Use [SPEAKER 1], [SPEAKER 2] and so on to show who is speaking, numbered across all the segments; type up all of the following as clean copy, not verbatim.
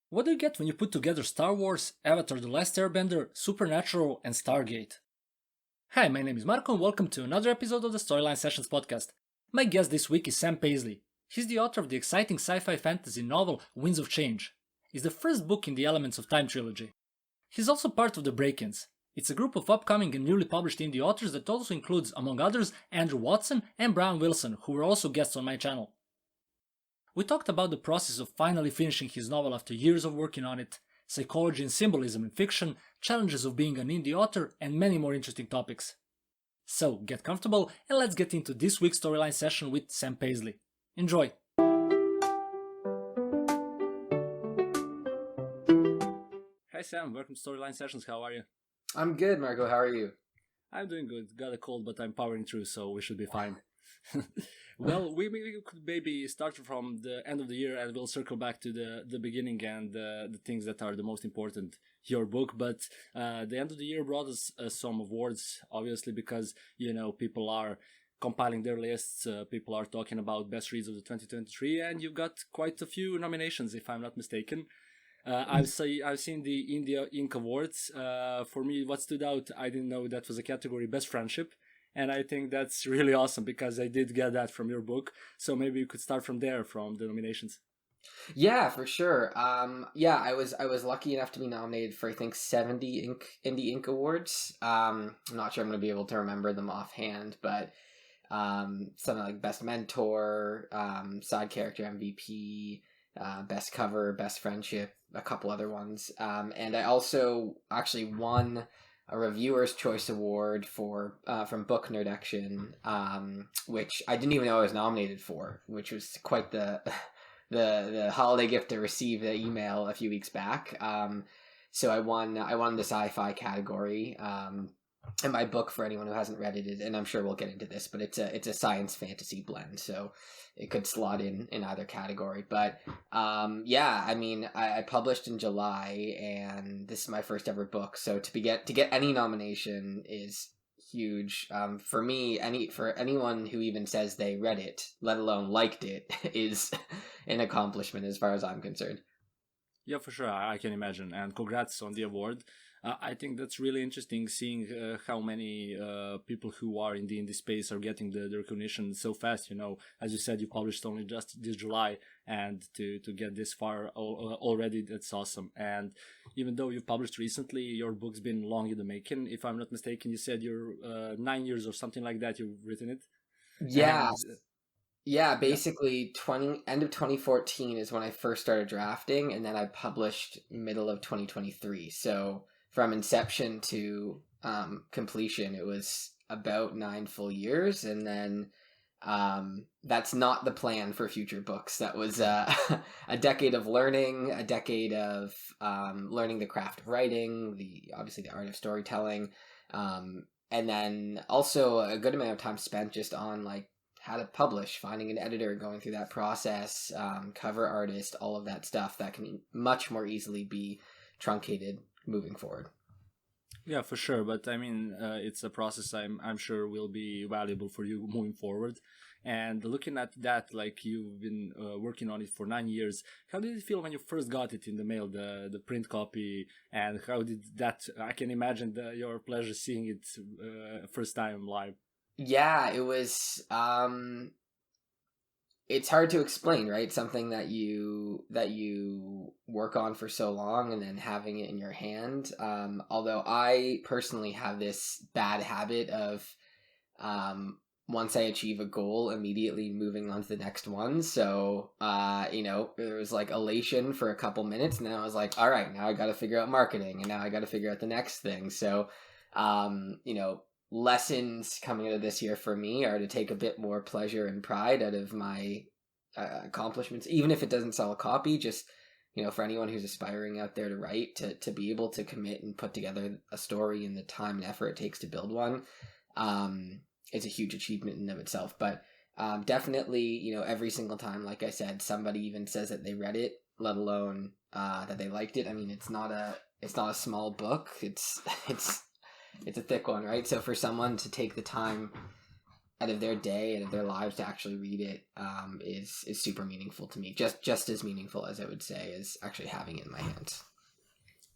[SPEAKER 1] What do you get when you put together Star Wars, Avatar The Last Airbender, Supernatural, and Stargate? Hi, my name is Marco and welcome to another episode of the Storyline Sessions podcast. My guest this week is Sam Paisley. He's the author of the exciting sci-fi fantasy novel Winds of Change. It's the first book in the Elements of Time trilogy. He's also part of the Break-Ins. It's a group of upcoming and newly published indie authors that also includes, among others, Andrew Watson and Brian Wilson, who were also guests on my channel. We talked about the process of finally finishing his novel after years of working on it, psychology and symbolism in fiction, challenges of being an indie author, and many more interesting topics. So get comfortable and let's get into this week's storyline session with Sam Paisley. Enjoy! Hi Sam, welcome to Storyline Sessions, how are you?
[SPEAKER 2] I'm good, Marco. How are you?
[SPEAKER 1] I'm doing good, got a cold but I'm powering through, so we should be fine. Well, we could maybe start from the end of the year and we'll circle back to the beginning and the things that are the most important, your book. But the end of the year brought us some awards, obviously, because, people are compiling their lists, people are talking about best reads of the 2023, and you've got quite a few nominations, if I'm not mistaken. I've seen the India Ink Awards. For me, what stood out, I didn't know that was a category, Best Friendship. And I think that's really awesome because I did get that from your book. So maybe you could start from there, from the nominations.
[SPEAKER 2] Yeah, for sure. I was lucky enough to be nominated for I think 70 Indie Ink Awards. I'm not sure I'm going to be able to remember them offhand, but something like Best Mentor, Side Character MVP, Best Cover, Best Friendship, a couple other ones. And I also actually won a Reviewer's Choice Award for from Book Nerd Action, which I didn't even know I was nominated for, which was quite the the holiday gift to receive the email a few weeks back. So I won the sci-fi category. And my book, for anyone who hasn't read it, and I'm sure we'll get into this, but it's a science fantasy blend, so it could slot in either category. But I published in July, and this is my first ever book, so to get any nomination is huge. For me, for anyone who even says they read it, let alone liked it, is an accomplishment as far as I'm concerned.
[SPEAKER 1] Yeah, for sure. I can imagine. And congrats on the award. I think that's really interesting seeing how many people who are in the indie space are getting the recognition so fast. As you said, you published only just this July, and to get this far already, that's awesome. And even though you've published recently, your book's been long in the making. If I'm not mistaken, you said you're 9 years or something like that you've written it.
[SPEAKER 2] Yeah.
[SPEAKER 1] And
[SPEAKER 2] Yeah,
[SPEAKER 1] yeah.
[SPEAKER 2] basically end of 2014 is when I first started drafting, and then I published middle of 2023. So from inception to completion, it was about 9 full years, and then that's not the plan for future books. That was a decade of learning, a decade of learning the craft of writing, obviously the art of storytelling, and then also a good amount of time spent just on like how to publish, finding an editor, going through that process, cover artist, all of that stuff that can much more easily be truncated moving forward.
[SPEAKER 1] Yeah, for sure. But I mean, it's a process I'm sure will be valuable for you moving forward. And looking at that, like you've been working on it for 9 years, how did it feel when you first got it in the mail, the print copy, and how did that? I can imagine your pleasure seeing it first time live.
[SPEAKER 2] Yeah, it was it's hard to explain, right? Something that you work on for so long and then having it in your hand. Although I personally have this bad habit of once I achieve a goal, immediately moving on to the next one. So there was like elation for a couple minutes, and then I was like, all right, now I got to figure out marketing, and now I got to figure out the next thing. So lessons coming out of this year for me are to take a bit more pleasure and pride out of my accomplishments, even if it doesn't sell a copy. Just for anyone who's aspiring out there to write, to be able to commit and put together a story in the time and effort it takes to build one, it's a huge achievement in and of itself. But definitely, every single time, like I said, somebody even says that they read it, let alone that they liked it. I mean, it's not a small book. It's a thick one, right? So for someone to take the time out of their day, out of their lives to actually read it, is super meaningful to me. Just as meaningful as I would say as actually having it in my hands.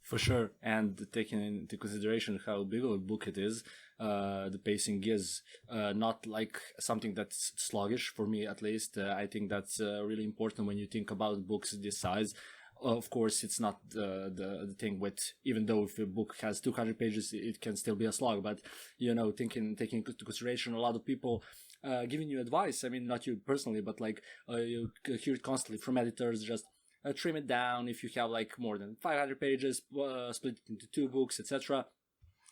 [SPEAKER 1] For sure, and taking into consideration how big of a book it is, the pacing is not like something that's sluggish for me, at least. I think that's really important when you think about books this size. Of course, it's not the thing with, even though if a book has 200 pages, it can still be a slog. But taking into consideration a lot of people giving you advice. I mean, not you personally, but like you hear it constantly from editors, just trim it down if you have like more than 500 pages, split it into 2 books, etc.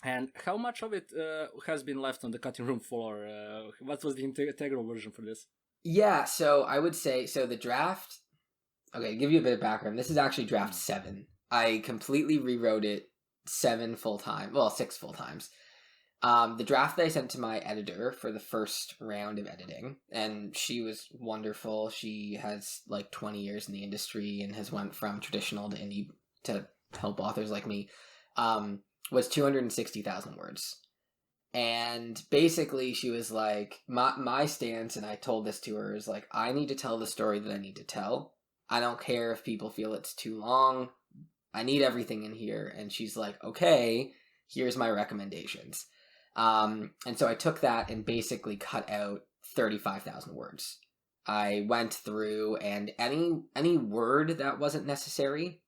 [SPEAKER 1] And how much of it has been left on the cutting room floor? What was the integral version for this?
[SPEAKER 2] Yeah, so I would say, so the draft, okay, to give you a bit of background, this is actually draft 7. I completely rewrote it 6 full times. The draft that I sent to my editor for the first round of editing, and she was wonderful. She has like 20 years in the industry and has went from traditional to indie to help authors like me, was 260,000 words. And basically she was like, my stance, and I told this to her, is like, I need to tell the story that I need to tell. I don't care if people feel it's too long. I need everything in here. And she's like, okay, here's my recommendations. And so I took that and basically cut out 35,000 words. I went through, and any word that wasn't necessary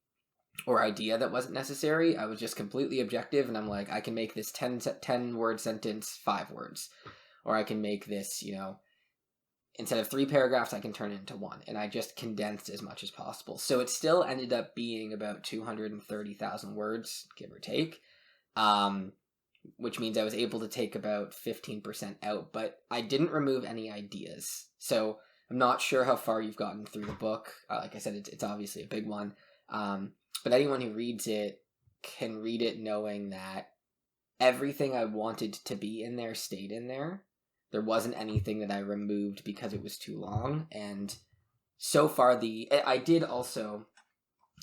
[SPEAKER 2] or idea that wasn't necessary, I was just completely objective, and I'm like, I can make this 10 word sentence 5 words, or I can make this, instead of 3 paragraphs, I can turn it into 1, and I just condensed as much as possible. So it still ended up being about 230,000 words, give or take, which means I was able to take about 15% out, but I didn't remove any ideas. So I'm not sure how far you've gotten through the book. Like I said, it's obviously a big one. But anyone who reads it can read it knowing that everything I wanted to be in there stayed in there. There wasn't anything that I removed because it was too long. And so far, I did also,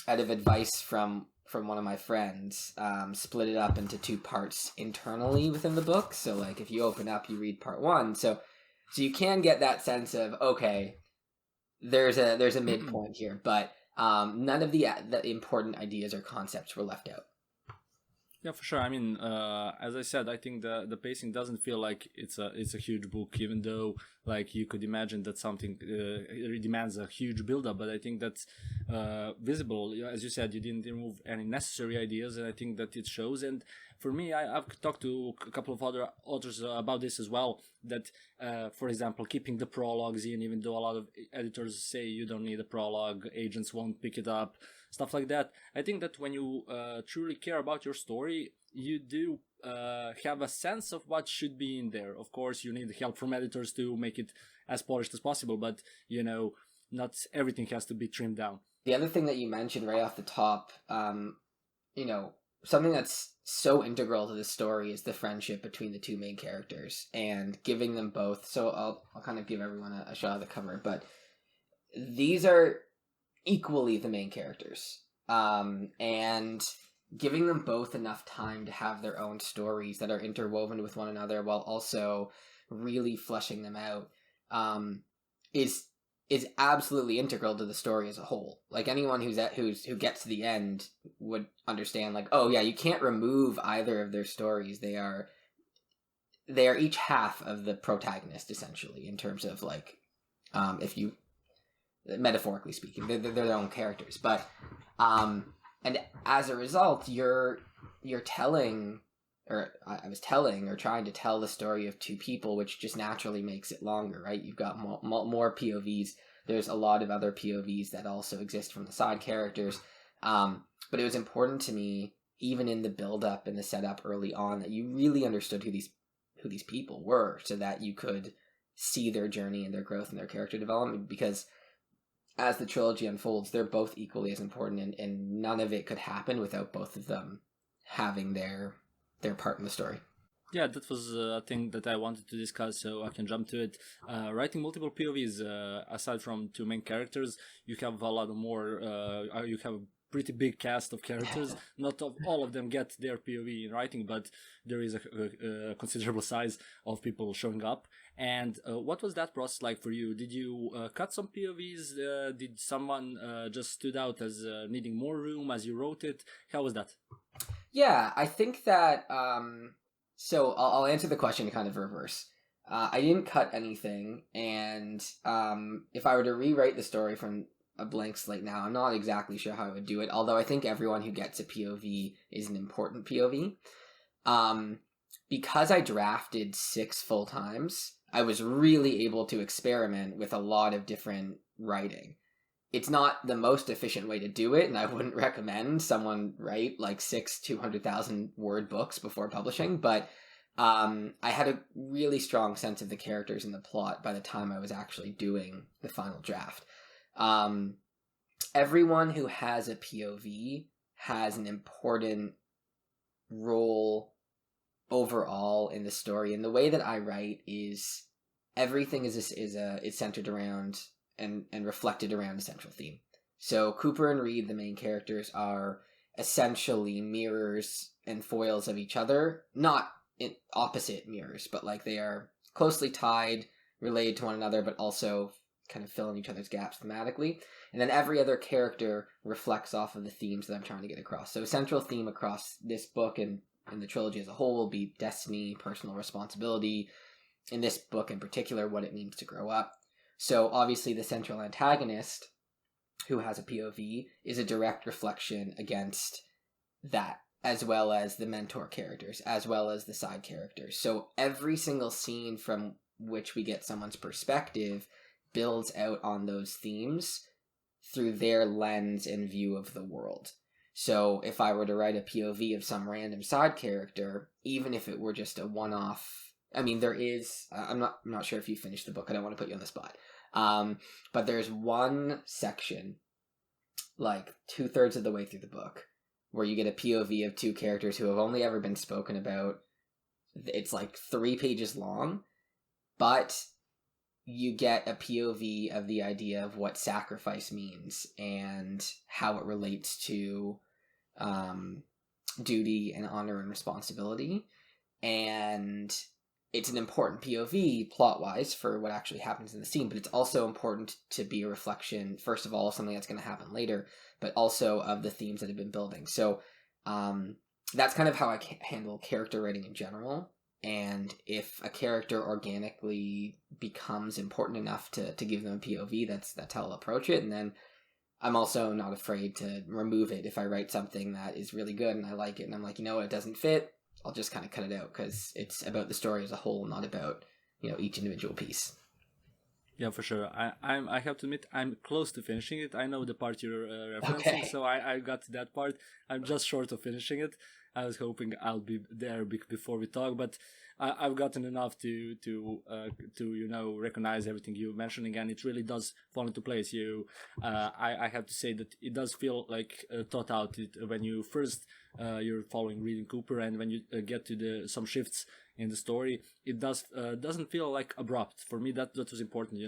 [SPEAKER 2] out of advice from one of my friends, split it up into 2 parts internally within the book. So like if you open up, you read part 1. So you can get that sense of, okay, there's a midpoint here, but none of the important ideas or concepts were left out.
[SPEAKER 1] Yeah, for sure. I mean, as I said, I think the pacing doesn't feel like it's a huge book, even though like you could imagine that something it demands a huge build-up. But I think that's visible. As you said, you didn't remove any necessary ideas, and I think that it shows. And for me, I've talked to a couple of other authors about this as well. That, for example, keeping the prologues in, even though a lot of editors say you don't need a prologue, agents won't pick it up. Stuff like that. I think that when you truly care about your story, you do have a sense of what should be in there. Of course, you need help from editors to make it as polished as possible, but, not everything has to be trimmed down.
[SPEAKER 2] The other thing that you mentioned right off the top, something that's so integral to the story is the friendship between the 2 main characters and giving them both. So I'll kind of give everyone a shot of the cover, but these are equally the main characters, and giving them both enough time to have their own stories that are interwoven with one another while also really fleshing them out is absolutely integral to the story as a whole. Like anyone who gets to the end would understand, like, oh yeah, you can't remove either of their stories. They are each half of the protagonist, essentially, in terms of like, if you, metaphorically speaking, they're their own characters, but and as a result, you're telling, or I was telling or trying to tell the story of 2 people, which just naturally makes it longer, right? You've got more POVs. There's a lot of other POVs that also exist from the side characters, but it was important to me, even in the build up and the setup early on, that you really understood who these people were, so that you could see their journey and their growth and their character development, because as the trilogy unfolds, they're both equally as important, and none of it could happen without both of them having their part in the story.
[SPEAKER 1] Yeah, that was a thing that I wanted to discuss, so I can jump to it. Writing multiple POVs, aside from 2 main characters, you have a lot more. You have pretty big cast of characters. Not all of them get their POV in writing, but there is a considerable size of people showing up. And what was that process like for you? Did you cut some POVs? Did someone just stood out as needing more room as you wrote it? How was that?
[SPEAKER 2] Yeah, I think that. So I'll answer the question kind of reverse. I didn't cut anything, and if I were to rewrite the story from a blank slate now, I'm not exactly sure how I would do it. Although I think everyone who gets a POV is an important POV. Because I drafted 6 full times, I was really able to experiment with a lot of different writing. It's not the most efficient way to do it, and I wouldn't recommend someone write like 6 200,000 word books before publishing, but I had a really strong sense of the characters and the plot by the time I was actually doing the final draft. Everyone who has a POV has an important role overall in the story, and the way that I write is everything is centered around and reflected around a central theme. So Cooper and Reed, the main characters, are essentially mirrors and foils of each other, not in opposite mirrors, but like they are closely tied, related to one another, but also kind of fill in each other's gaps thematically. And then every other character reflects off of the themes that I'm trying to get across. So a central theme across this book and the trilogy as a whole will be destiny, personal responsibility. In this book in particular, what it means to grow up. So obviously the central antagonist, who has a POV, is a direct reflection against that, as well as the mentor characters, as well as the side characters. So every single scene from which we get someone's perspective builds out on those themes through their lens and view of the world. So if I were to write a POV of some random side character, even if it were just a one-off, I mean, there is, I'm not sure if you finished the book, I don't want to put you on the spot, but there's one section, like 2/3 of the way through the book, where you get a POV of 2 characters who have only ever been spoken about. It's like 3 pages long, but you get a POV of the idea of what sacrifice means and how it relates to duty and honor and responsibility. And it's an important POV plot-wise for what actually happens in the scene, but it's also important to be a reflection, first of all, of something that's going to happen later, but also of the themes that have been building. So that's kind of how I handle character writing in general. And if a character organically becomes important enough to give them a POV, that's how I'll approach it. And then I'm also not afraid to remove it if I write something that is really good and I like it, and I'm like, you know what, it doesn't fit, I'll just kind of cut it out, because it's about the story as a whole, not about, each individual piece.
[SPEAKER 1] Yeah, for sure. I have to admit, I'm close to finishing it. I know the part you're referencing,
[SPEAKER 2] Okay.
[SPEAKER 1] so I got to that part. I'm just short of finishing it. I was hoping I'll be there before we talk, but I've gotten enough to recognize everything you mentioned again. It really does fall into place. I have to say that it does feel like thought out. When you first you're following Reed and Cooper, and when you get to some shifts in the story, it doesn't feel like abrupt. For me, that was important.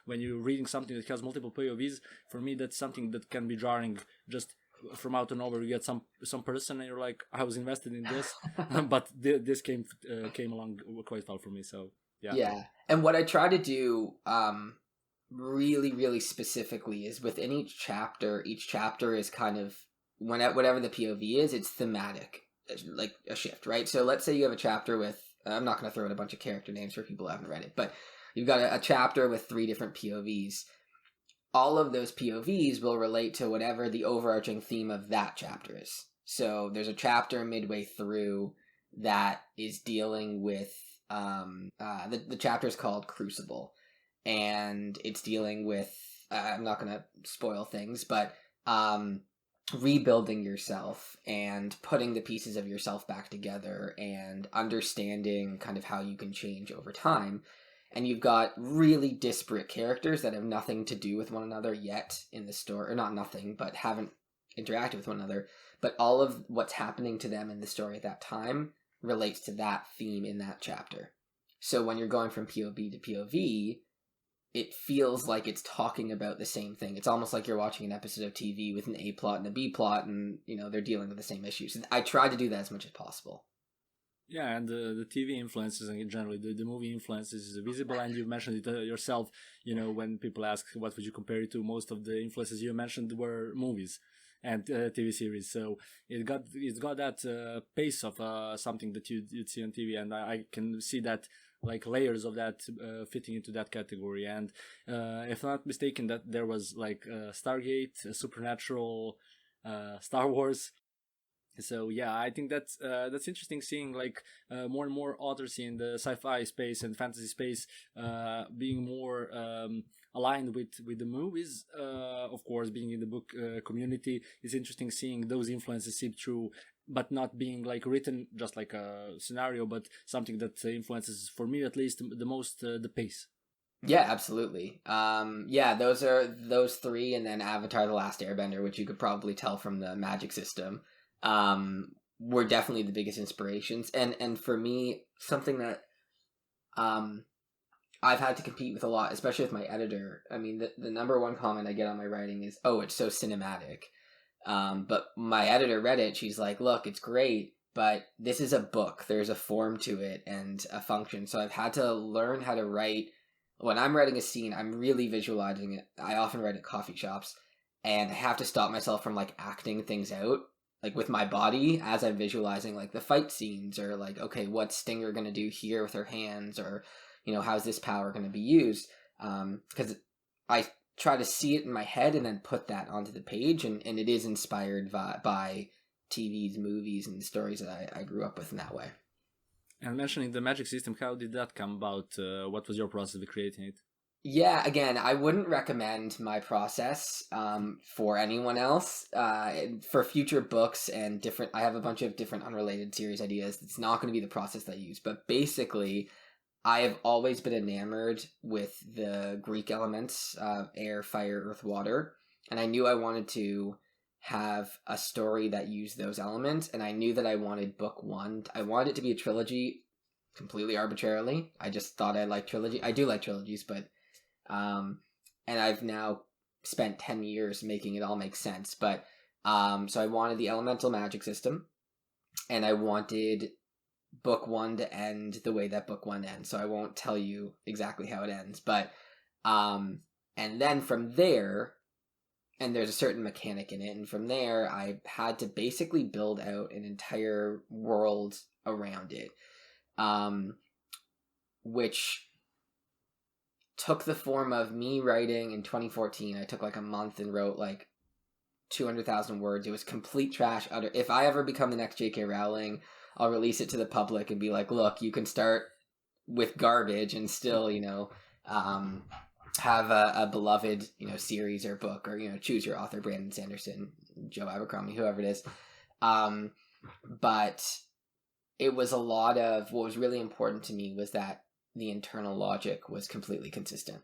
[SPEAKER 1] When you're reading something that has multiple POVs, for me that's something that can be jarring. Just from out of nowhere, you get some person, and you're like, I was invested in this, but this came along quite well for me. So yeah.
[SPEAKER 2] Yeah, and what I try to do, really, really specifically, is within each chapter is kind of whatever the POV is, it's thematic, like a shift, right? So let's say you have a chapter with, I'm not going to throw in a bunch of character names for people who haven't read it, but you've got a chapter with 3 different POVs. All of those POVs will relate to whatever the overarching theme of that chapter is. So there's a chapter midway through that is dealing with, the chapter is called Crucible, and it's dealing with, I'm not going to spoil things, but rebuilding yourself and putting the pieces of yourself back together and understanding kind of how you can change over time. And you've got really disparate characters that have nothing to do with one another yet in the story, or not nothing, but haven't interacted with one another. But all of what's happening to them in the story at that time relates to that theme in that chapter. So when you're going from POV to POV, it feels like it's talking about the same thing. It's almost like you're watching an episode of TV with an A plot and a B plot, and they're dealing with the same issues. And I try to do that as much as possible.
[SPEAKER 1] Yeah, and the TV influences and generally the movie influences is visible, and you mentioned it yourself. When people ask what would you compare it to, most of the influences you mentioned were movies and TV series. So it's got that pace of something that you'd see on TV, and I can see that like layers of that fitting into that category. And if I'm not mistaken, that there was like Stargate, Supernatural, Star Wars. So yeah, I think that's interesting, seeing like more and more authors in the sci-fi space and fantasy space being more aligned with the movies. Of course, being in the book community, it's interesting seeing those influences seep through, but not being like written just like a scenario, but something that influences, for me at least, the most the pace.
[SPEAKER 2] Yeah, absolutely. Yeah, those three, and then Avatar: The Last Airbender, which you could probably tell from the magic system, were definitely the biggest inspirations. And for me, something that I've had to compete with a lot, especially with my editor. I mean, the number one comment I get on my writing is, "Oh, it's so cinematic." But my editor read it. She's like, "Look, it's great, but this is a book. There's a form to it and a function." So I've had to learn how to write. When I'm writing a scene, I'm really visualizing it. I often write at coffee shops, and I have to stop myself from like acting things out, like with my body as I'm visualizing like the fight scenes, or like, okay, what's Stinger gonna do here with her hands, or how's this power gonna be used? Because I try to see it in my head and then put that onto the page, and it is inspired by TVs, movies, and stories that I grew up with in that way.
[SPEAKER 1] And mentioning the magic system, how did that come about? What was your process of creating it?
[SPEAKER 2] Yeah, again, I wouldn't recommend my process for anyone else. For future books and different, I have a bunch of different unrelated series ideas. It's not going to be the process that I use, but basically, I have always been enamored with the Greek elements of air, fire, earth, water, and I knew I wanted to have a story that used those elements, and I knew that I wanted book one. I wanted it to be a trilogy, completely arbitrarily. I just thought I liked trilogy. I do like trilogies, but and I've now spent 10 years making it all make sense. But so I wanted the elemental magic system, and I wanted book one to end the way that book one ends. So I won't tell you exactly how it ends, but and then from there, and there's a certain mechanic in it, and from there I had to basically build out an entire world around it, which took the form of me writing in 2014. I took like a month and wrote like 200,000 words. It was complete trash. If I ever become the next J.K. Rowling, I'll release it to the public and be like, look, you can start with garbage and still, have a beloved, series or book, or, choose your author, Brandon Sanderson, Joe Abercrombie, whoever it is. But it was a lot of, what was really important to me was that the internal logic was completely consistent.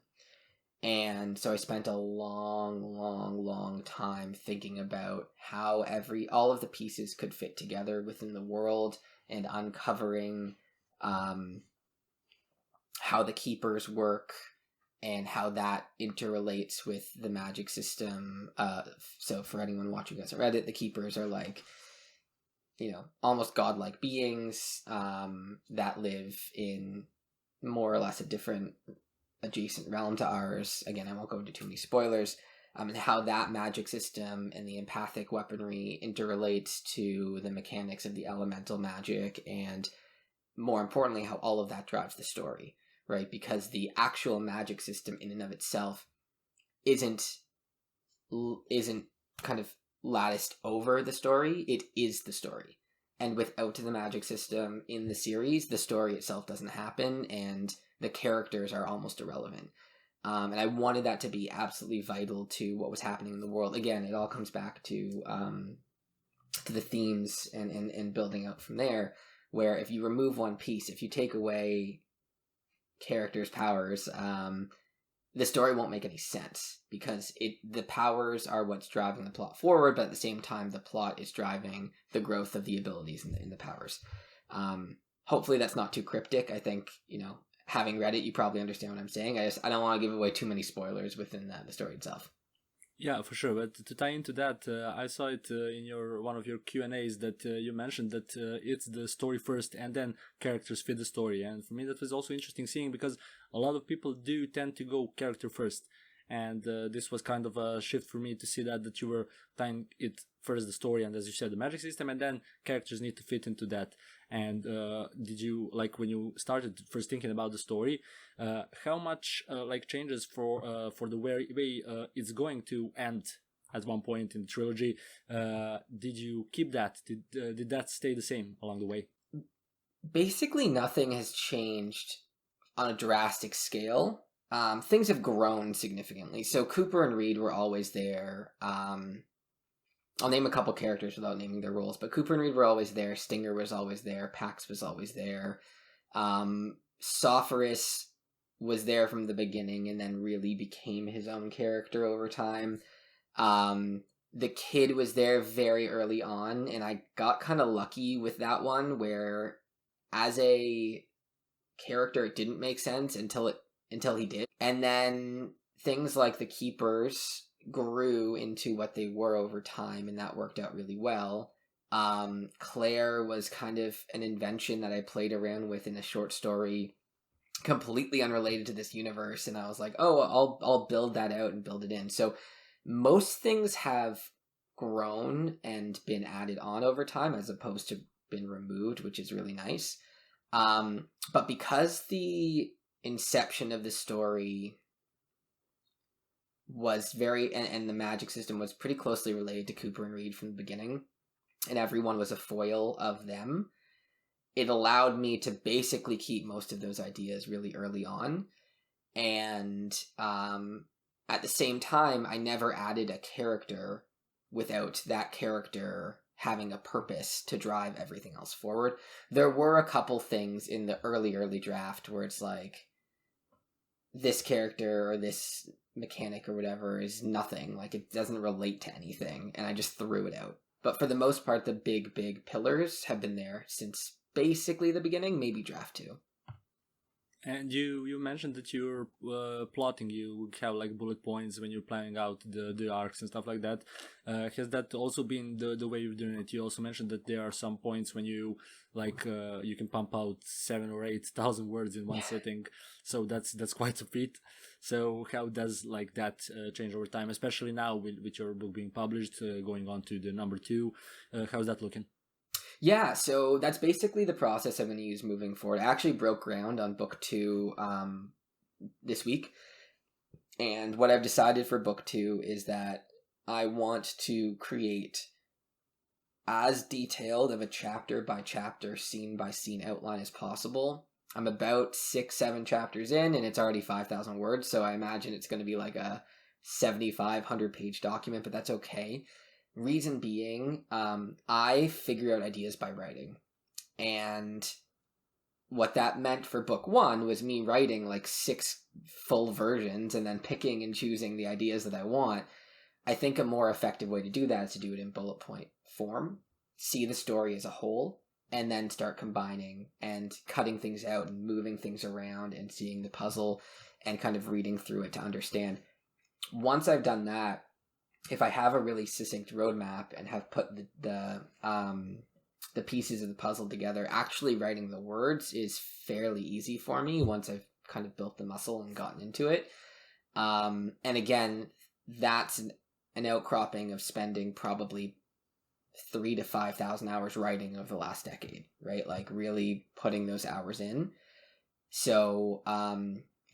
[SPEAKER 2] And so I spent a long time thinking about how all of the pieces could fit together within the world, and uncovering how the keepers work and how that interrelates with the magic system. So for anyone watching us on Reddit, the keepers are like, almost godlike beings that live in more or less a different adjacent realm to ours. Again, I won't go into too many spoilers. And how that magic system and the empathic weaponry interrelates to the mechanics of the elemental magic, and more importantly, how all of that drives the story, right? Because the actual magic system in and of itself isn't kind of latticed over the story. It is the story. And without the magic system in the series, the story itself doesn't happen, and the characters are almost irrelevant. And I wanted that to be absolutely vital to what was happening in the world. Again, it all comes back to the themes and building out from there, where if you remove one piece, if you take away characters' powers, the story won't make any sense, because the powers are what's driving the plot forward, but at the same time, the plot is driving the growth of the abilities in the powers. Hopefully that's not too cryptic. I think, having read it, you probably understand what I'm saying. I don't want to give away too many spoilers within the story itself.
[SPEAKER 1] Yeah, for sure. But to tie into that, I saw it in your one of your Q&As that you mentioned that it's the story first and then characters fit the story. And for me, that was also interesting seeing because a lot of people do tend to go character first. And this was kind of a shift for me to see that you were tying it first the story and, as you said, the magic system, and then characters need to fit into that. And did you, like, when you started first thinking about the story, how much like changes for the way it's going to end at one point in the trilogy? Did you keep that? Did that stay the same along the way?
[SPEAKER 2] Basically, nothing has changed on a drastic scale. Things have grown significantly. So Cooper and Reed were always there. I'll name a couple characters without naming their roles, but Cooper and Reed were always there. Stinger was always there. Pax was always there. Sophoris was there from the beginning and then really became his own character over time. The kid was there very early on, and I got kind of lucky with that one where as a character it didn't make sense until he did. And then things like the Keepers grew into what they were over time, and that worked out really well. Claire was kind of an invention that I played around with in a short story completely unrelated to this universe, and I was like, oh, I'll build that out and build it in. So most things have grown and been added on over time as opposed to been removed, which is really nice. But because the inception of the story was and the magic system was pretty closely related to Cooper and Reed from the beginning, and everyone was a foil of them, it allowed me to basically keep most of those ideas really early on. And at the same time, I never added a character without that character having a purpose to drive everything else forward. There were a couple things in the early draft where it's like, this character or this mechanic or whatever is nothing, like it doesn't relate to anything, and I just threw it out. But for the most part, the big pillars have been there since basically the beginning, maybe draft 2.
[SPEAKER 1] And you mentioned that you're plotting, you have like bullet points when you're planning out the arcs and stuff like that. Has that also been the way you're doing it? You also mentioned that there are some points when you like you can pump out 7,000 or 8,000 words in one sitting, so that's quite a feat. So how does like that change over time, especially now with your book being published, going on to the number 2? How's that looking?
[SPEAKER 2] Yeah, so that's basically the process I'm going to use moving forward. I actually broke ground on book 2 this week. And what I've decided for book 2 is that I want to create as detailed of a chapter by chapter, scene by scene outline as possible. I'm about 6-7 chapters in, and it's already 5,000 words, so I imagine it's going to be like a 7,500 page document, but that's okay. Reason being, I figure out ideas by writing. And what that meant for book 1 was me writing like 6 full versions and then picking and choosing the ideas that I want. I think a more effective way to do that is to do it in bullet point form, see the story as a whole, and then start combining and cutting things out and moving things around and seeing the puzzle and kind of reading through it to understand. Once I've done that, if I have a really succinct roadmap and have put the pieces of the puzzle together, actually writing the words is fairly easy for me once I've kind of built the muscle and gotten into it. And again, that's an outcropping of spending probably 3,000 to 5,000 hours writing over the last decade, right? Like really putting those hours in. So,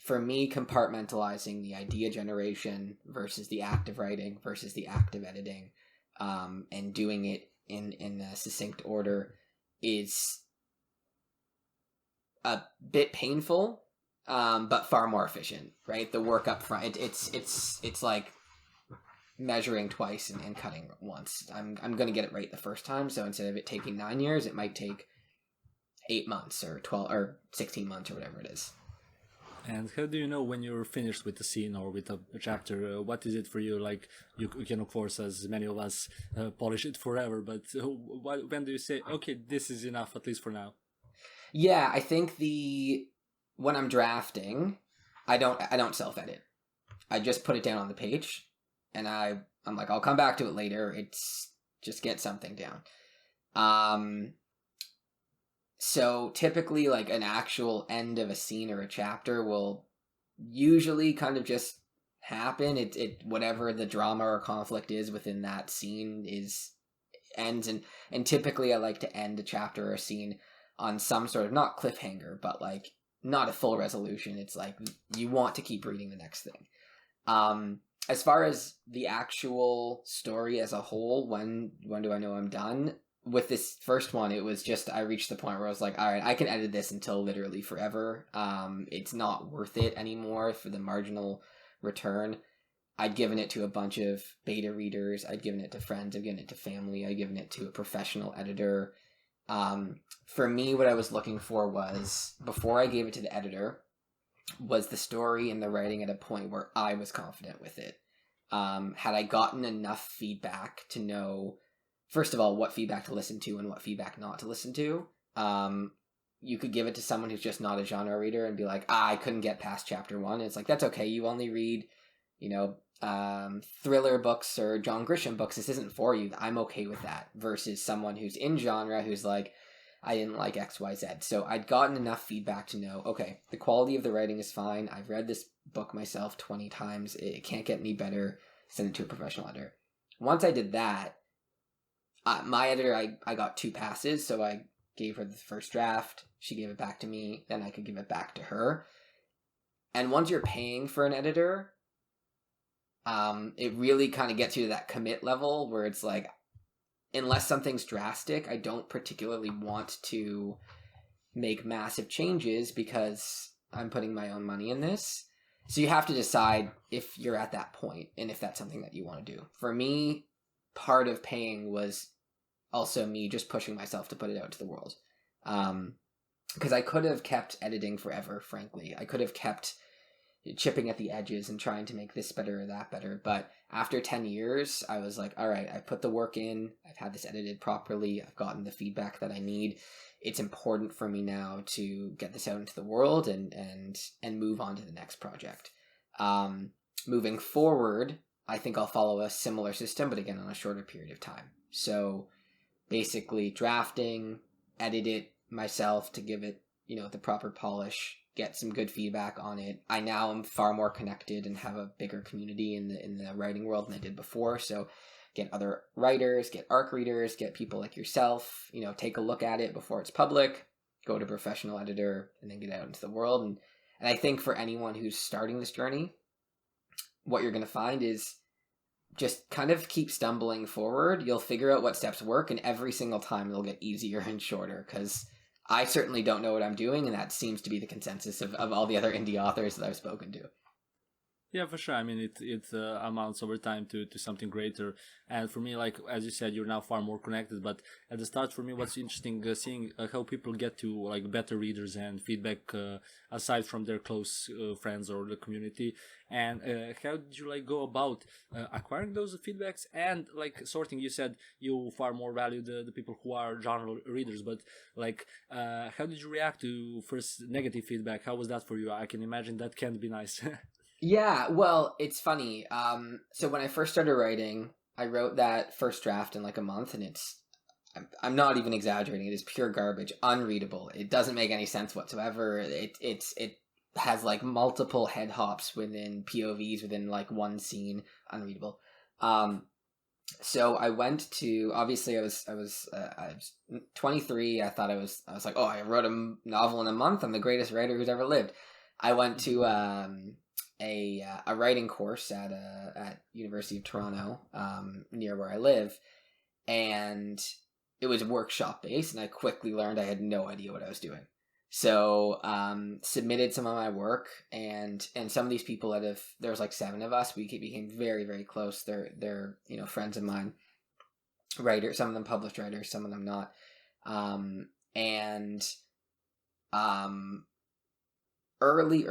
[SPEAKER 2] for me, compartmentalizing the idea generation versus the act of writing versus the act of editing, and doing it in a succinct order is a bit painful, but far more efficient, right? The work up front, it's like measuring twice and cutting once. I'm going to get it right the first time, so instead of it taking 9 years, it might take 8 months or 12 or 16 months or whatever it is.
[SPEAKER 1] And how do you know when you're finished with a scene or with a chapter? What is it for you? Like, you can, of course, as many of us, polish it forever, but when do you say, okay, this is enough, at least for now?
[SPEAKER 2] Yeah, I think the when I'm drafting, I don't self-edit. I just put it down on the page, and I'm like, I'll come back to it later. It's just get something down. So typically, like, an actual end of a scene or a chapter will usually kind of just happen. It whatever the drama or conflict is within that scene is ends, and typically I like to end a chapter or a scene on some sort of, not cliffhanger, but like not a full resolution. It's like you want to keep reading the next thing. As far as the actual story as a whole, when do I know I'm done? With this first one, it was just, I reached the point where I was like, all right, I can edit this until literally forever. It's not worth it anymore for the marginal return. I'd given it to a bunch of beta readers. I'd given it to friends. I'd given it to family. I'd given it to a professional editor. For me, what I was looking for was, before I gave it to the editor, was the story and the writing at a point where I was confident with it. Had I gotten enough feedback to know, first of all, what feedback to listen to and what feedback not to listen to. You could give it to someone who's just not a genre reader and be like, I couldn't get past chapter 1. It's like, that's okay. You only read, thriller books or John Grisham books. This isn't for you. I'm okay with that. Versus someone who's in genre who's like, I didn't like XYZ. So I'd gotten enough feedback to know, okay, the quality of the writing is fine. I've read this book myself 20 times. It can't get any better. Send it to a professional editor. Once I did that, my editor, I got 2 passes. So I gave her the first draft. She gave it back to me. Then I could give it back to her. And once you're paying for an editor, it really kind of gets you to that commit level where it's like, unless something's drastic, I don't particularly want to make massive changes because I'm putting my own money in this. So you have to decide if you're at that point and if that's something that you want to do. For me, part of paying was also me just pushing myself to put it out to the world. Because I could have kept editing forever, frankly. I could have kept chipping at the edges and trying to make this better or that better. But after 10 years, I was like, all right, I put the work in. I've had this edited properly. I've gotten the feedback that I need. It's important for me now to get this out into the world and move on to the next project. Moving forward, I think I'll follow a similar system, but again, on a shorter period of time. So basically drafting, edit it myself to give it, the proper polish, get some good feedback on it. I now am far more connected and have a bigger community in the writing world than I did before. So get other writers, get ARC readers, get people like yourself, take a look at it before it's public, go to a professional editor, and then get it out into the world. And I think for anyone who's starting this journey, what you're going to find is just kind of keep stumbling forward. You'll figure out what steps work, and every single time it'll get easier and shorter, because I certainly don't know what I'm doing, and that seems to be the consensus of all the other indie authors that I've spoken to.
[SPEAKER 1] Yeah, for sure. I mean, it amounts over time to something greater. And for me, like, as you said, you're now far more connected. But at the start, for me, what's interesting, seeing how people get to, like, better readers and feedback aside from their close friends or the community. And how did you, like, go about acquiring those feedbacks and, like, sorting? You said you far more value the people who are genre readers. But, like, how did you react to first negative feedback? How was that for you? I can imagine that can't be nice.
[SPEAKER 2] Yeah, well, it's funny. So when I first started writing, I wrote that first draft in like a month, and I'm not even exaggerating. It is pure garbage, unreadable. It doesn't make any sense whatsoever. It has like multiple head hops within POVs within like one scene, unreadable. So I went to, obviously I was 23. I thought I was like, oh, I wrote a novel in a month. I'm the greatest writer who's ever lived. I went to a writing course at University of Toronto, near where I live, and it was workshop based, and I quickly learned I had no idea what I was doing. So submitted some of my work, and some of these people there was like 7 of us. We became very, very close. They're friends of mine, writers. Some of them published writers, some of them not, and early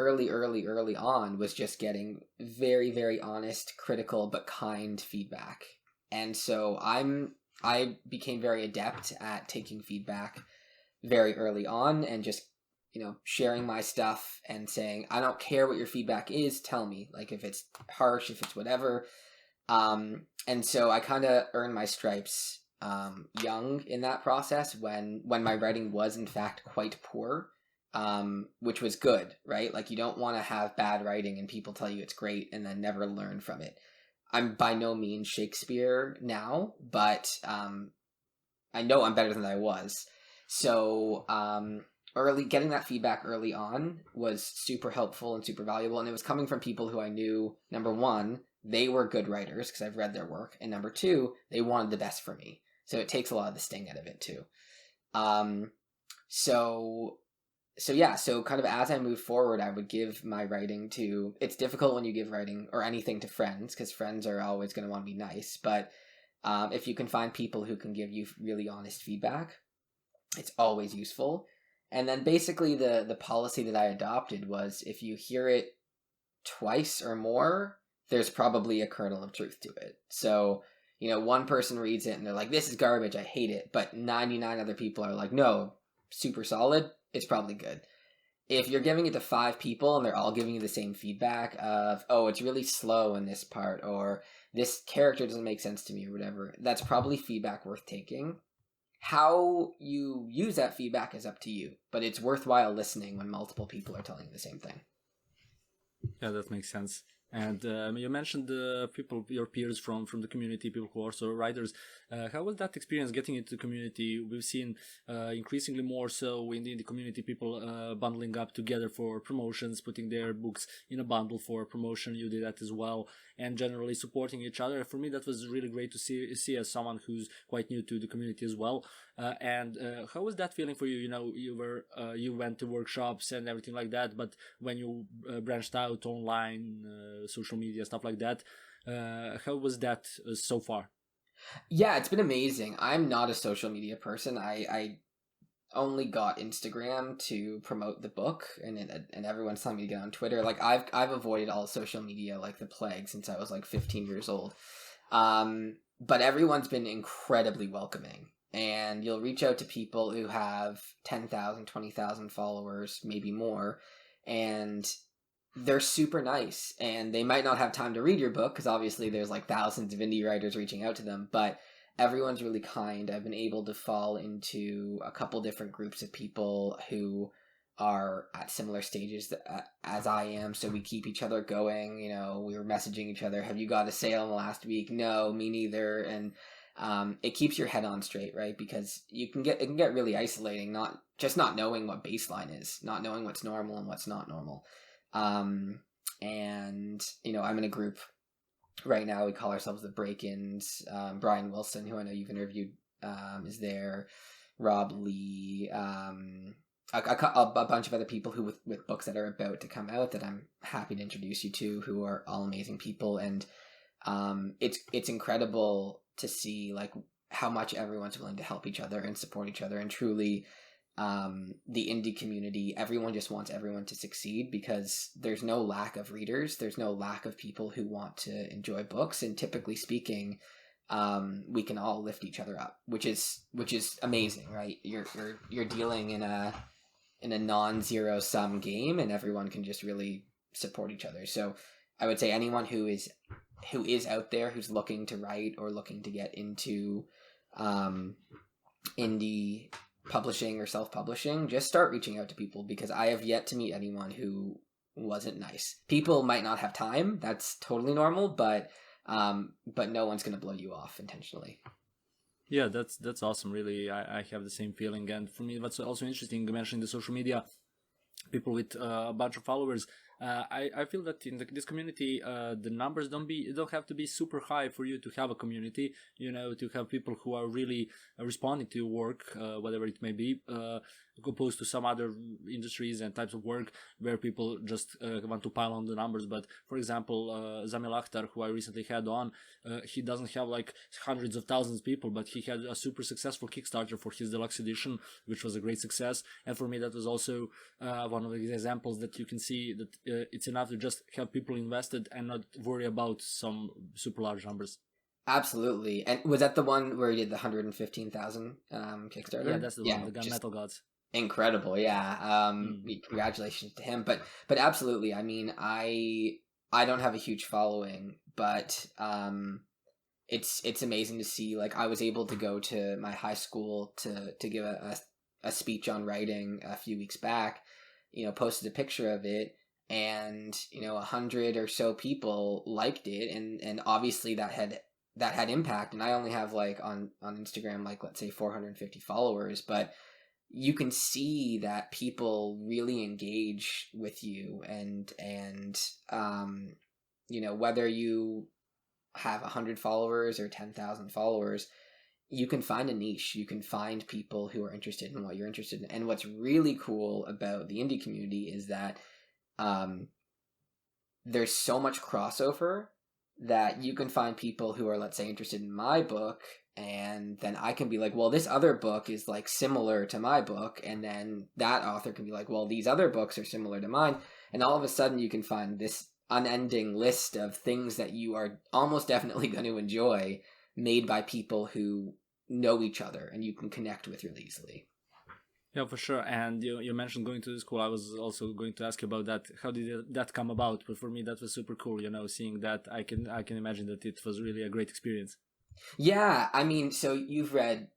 [SPEAKER 2] on was just getting very, very honest, critical, but kind feedback. And so I became very adept at taking feedback very early on and just sharing my stuff and saying, I don't care what your feedback is, tell me, like if it's harsh, if it's whatever. And so I kind of earned my stripes young in that process when my writing was in fact quite poor, which was good, right? Like you don't want to have bad writing and people tell you it's great and then never learn from it. I'm by no means Shakespeare now, but I know I'm better than I was. So getting that feedback early on was super helpful and super valuable, and it was coming from people who I knew, number one, they were good writers because I've read their work, and number two, they wanted the best for me. So it takes a lot of the sting out of it too. So kind of as I move forward, I would give my writing to, it's difficult when you give writing or anything to friends because friends are always going to want to be nice, but if you can find people who can give you really honest feedback, it's always useful. And then basically the policy that I adopted was if you hear it twice or more, there's probably a kernel of truth to it. So, one person reads it and they're like, this is garbage, I hate it. But 99 other people are like, no, super solid, it's probably good. If you're giving it to 5 people and they're all giving you the same feedback of, oh, it's really slow in this part, or this character doesn't make sense to me, or whatever, that's probably feedback worth taking. How you use that feedback is up to you, but it's worthwhile listening when multiple people are telling you the same thing.
[SPEAKER 1] Yeah, that makes sense. And you mentioned people, your peers from the community, people who are also writers. How was that experience getting into the community? We've seen increasingly more so in the community, people bundling up together for promotions, putting their books in a bundle for promotion. You did that as well, and generally supporting each other. For me, that was really great to see as someone who's quite new to the community as well. And how was that feeling for you? You went to workshops and everything like that, but when you branched out online, social media, stuff like that, how was that so far?
[SPEAKER 2] Yeah, it's been amazing. I'm not a social media person. I only got Instagram to promote the book, and everyone's telling me to get on Twitter. Like I've avoided all social media like the plague since I was like 15 years old. But everyone's been incredibly welcoming. And you'll reach out to people who have 10,000, 20,000 followers, maybe more, and they're super nice. And they might not have time to read your book because obviously there's like thousands of indie writers reaching out to them, but everyone's really kind. I've been able to fall into a couple different groups of people who are at similar stages as I am, so we keep each other going. We were messaging each other, have you got a sale in the last week? No, me neither. And it keeps your head on straight, right? Because it can get really isolating, not knowing what baseline is, not knowing what's normal and what's not normal. And I'm in a group right now. We call ourselves the Break-ins. Brian Wilson, who I know you've interviewed, is there. Rob Lee, a bunch of other people who with books that are about to come out that I'm happy to introduce you to, who are all amazing people. And it's incredible to see like how much everyone's willing to help each other and support each other. And truly, the indie community, everyone just wants everyone to succeed because there's no lack of readers, there's no lack of people who want to enjoy books, and typically speaking, we can all lift each other up, which is amazing, right? You're dealing in a non-zero sum game, and everyone can just really support each other. So I would say anyone who is out there, who's looking to write or looking to get into indie publishing or self-publishing, just start reaching out to people, because I have yet to meet anyone who wasn't nice. People might not have time, that's totally normal, but no one's going to blow you off intentionally.
[SPEAKER 1] Yeah, that's awesome. Really, I have the same feeling. And for me, what's also interesting, mentioning the social media, people with a bunch of followers, I feel that in this community, the numbers don't have to be super high for you to have a community. To have people who are really responding to your work, whatever it may be, opposed to some other industries and types of work where people just want to pile on the numbers. But for example, Zamil Akhtar, who I recently had on, he doesn't have like hundreds of thousands of people, but he had a super successful Kickstarter for his deluxe edition, which was a great success. And for me, that was also one of the examples that you can see that it's enough to just have people invested and not worry about some super large numbers.
[SPEAKER 2] Absolutely. And was that the one where you did the 115,000 Kickstarter?
[SPEAKER 1] Yeah, that's the one, the Gunmetal Gods.
[SPEAKER 2] Incredible, yeah.
[SPEAKER 1] Mm.
[SPEAKER 2] Congratulations to him. But absolutely. I mean, I don't have a huge following, but it's amazing to see. Like, I was able to go to my high school to give a speech on writing a few weeks back. Posted a picture of it, and 100 or so people liked it, and obviously that had impact. And I only have, like, on Instagram, like, let's say 450 followers, but you can see that people really engage with you, and whether you have 100 followers or 10,000 followers, you can find a niche. You can find people who are interested in what you're interested in. And what's really cool about the indie community is that um, there's so much crossover that you can find people who are, let's say, interested in my book, and then I can be like, well, this other book is, like, similar to my book, and then that author can be like, well, these other books are similar to mine, and all of a sudden you can find this unending list of things that you are almost definitely going to enjoy, made by people who know each other and you can connect with really easily.
[SPEAKER 1] Yeah, for sure. And you mentioned going to the school. I was also going to ask you about that. How did that come about? But for me, that was super cool. Seeing that, I can imagine that it was really a great experience.
[SPEAKER 2] Yeah, I mean, so you've read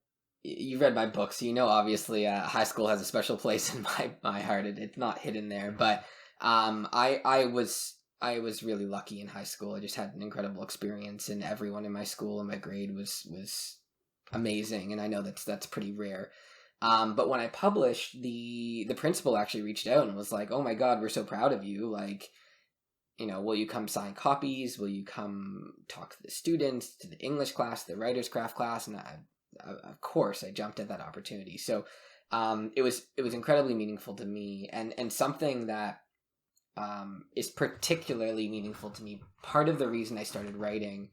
[SPEAKER 2] my book, so obviously high school has a special place in my heart. It's not hidden there, but I was really lucky in high school. I just had an incredible experience, and everyone in my school and my grade was amazing, and I know that's pretty rare. But when I published, the principal actually reached out and was like, "Oh my God, we're so proud of you! Like, will you come sign copies? Will you come talk to the students, to the English class, the writer's craft class?" And of course, I jumped at that opportunity. So it was incredibly meaningful to me, and something that is particularly meaningful to me. Part of the reason I started writing.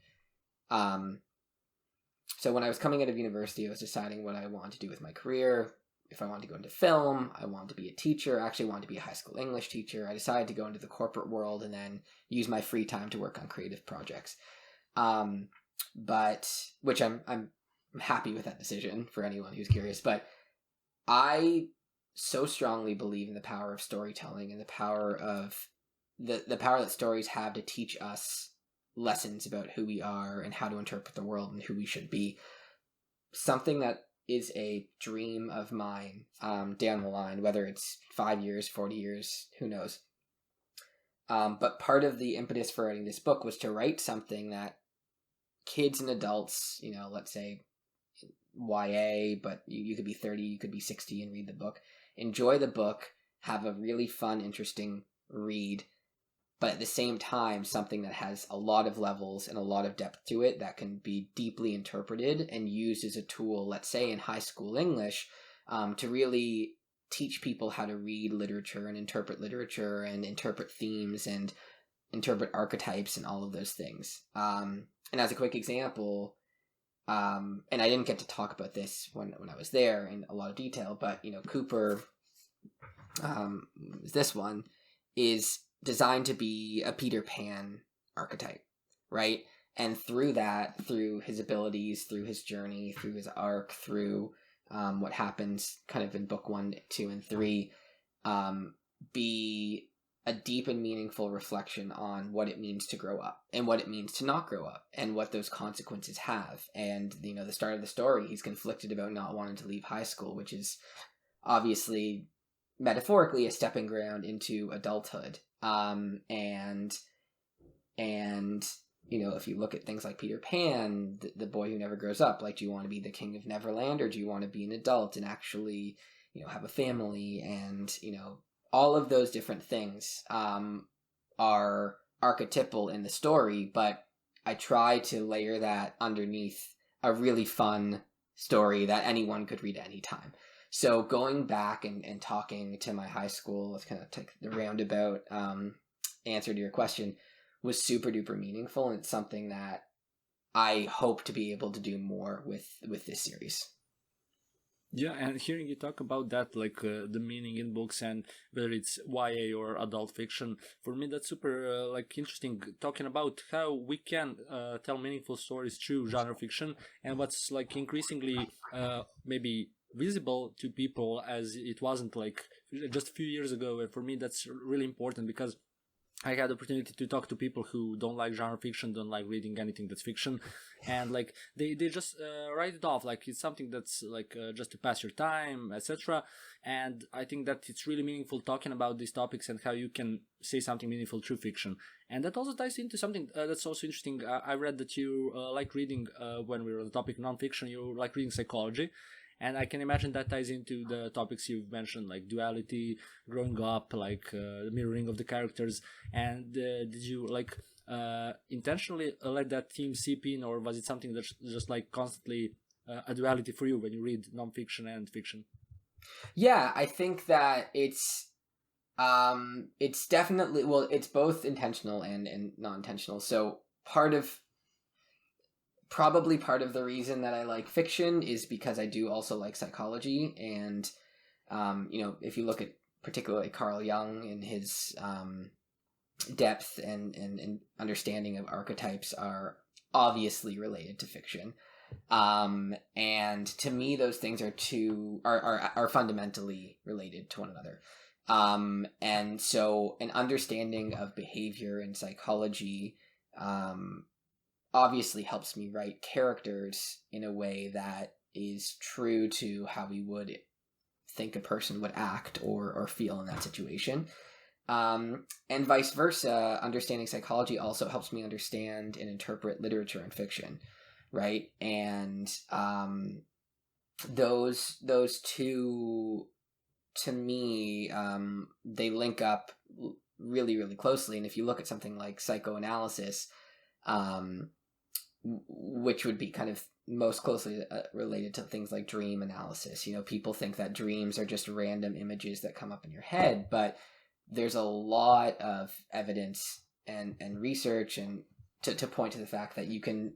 [SPEAKER 2] So when I was coming out of university, I was deciding what I wanted to do with my career. If I wanted to go into film, I wanted to be a teacher. I actually wanted to be a high school English teacher. I decided to go into the corporate world and then use my free time to work on creative projects. But which I'm happy with that decision for anyone who's curious. But I so strongly believe in the power of storytelling and the power of the power that stories have to teach us lessons about who we are and how to interpret the world and who we should be. Something that is a dream of mine down the line, whether it's 5 years, 40 years, who knows. But part of the impetus for writing this book was to write something that kids and adults, let's say YA, but you could be 30, you could be 60 and read the book, enjoy the book, have a really fun, interesting read, but at the same time, something that has a lot of levels and a lot of depth to it that can be deeply interpreted and used as a tool, let's say in high school English, to really teach people how to read literature and interpret themes and interpret archetypes and all of those things. And as a quick example, and I didn't get to talk about this when I was there in a lot of detail, but Cooper, this one is designed to be a Peter Pan archetype, right? And through his abilities, through his journey, through his arc, through what happens kind of in book 1, 2, and 3, be a deep and meaningful reflection on what it means to grow up and what it means to not grow up and what those consequences have. And, the start of the story, he's conflicted about not wanting to leave high school, which is obviously metaphorically a stepping ground into adulthood. And if you look at things like Peter Pan, the boy who never grows up, like, do you want to be the king of Neverland, or do you want to be an adult and actually, have a family? And, all of those different things are archetypal in the story, but I try to layer that underneath a really fun story that anyone could read at any time. So going back and talking to my high school, let's kind of take the roundabout answer to your question, was super duper meaningful, and it's something that I hope to be able to do more with this series.
[SPEAKER 1] Yeah, and hearing you talk about that, like the meaning in books and whether it's YA or adult fiction, for me that's super interesting. Talking about how we can tell meaningful stories through genre fiction, and what's like increasingly maybe visible to people as it wasn't like just a few years ago. And for me, that's really important because I had the opportunity to talk to people who don't like genre fiction, don't like reading anything that's fiction, and like they just write it off like it's something that's like just to pass your time, etc. And I think that it's really meaningful talking about these topics and how you can say something meaningful through fiction. And that also ties into something that's also interesting. I read that you like reading when we were on the topic non-fiction. You like reading psychology. And I can imagine that ties into the topics you've mentioned, like duality, growing up, like the mirroring of the characters. And did you like intentionally let that theme seep in, or was it something that's just like constantly a duality for you when you read nonfiction and fiction?
[SPEAKER 2] Yeah, I think that it's definitely, well, it's both intentional and non-intentional. So probably part of the reason that I like fiction is because I do also like psychology. And if you look at particularly Carl Jung and his depth and understanding of archetypes are obviously related to fiction. And to me, those things are fundamentally related to one another. And so an understanding of behavior and psychology obviously helps me write characters in a way that is true to how we would think a person would act or feel in that situation. And vice versa, understanding psychology also helps me understand and interpret literature and fiction, right? And those two, to me, they link up really, really closely. And if you look at something like psychoanalysis, which would be kind of most closely related to things like dream analysis. People think that dreams are just random images that come up in your head, but there's a lot of evidence and research and to point to the fact that you can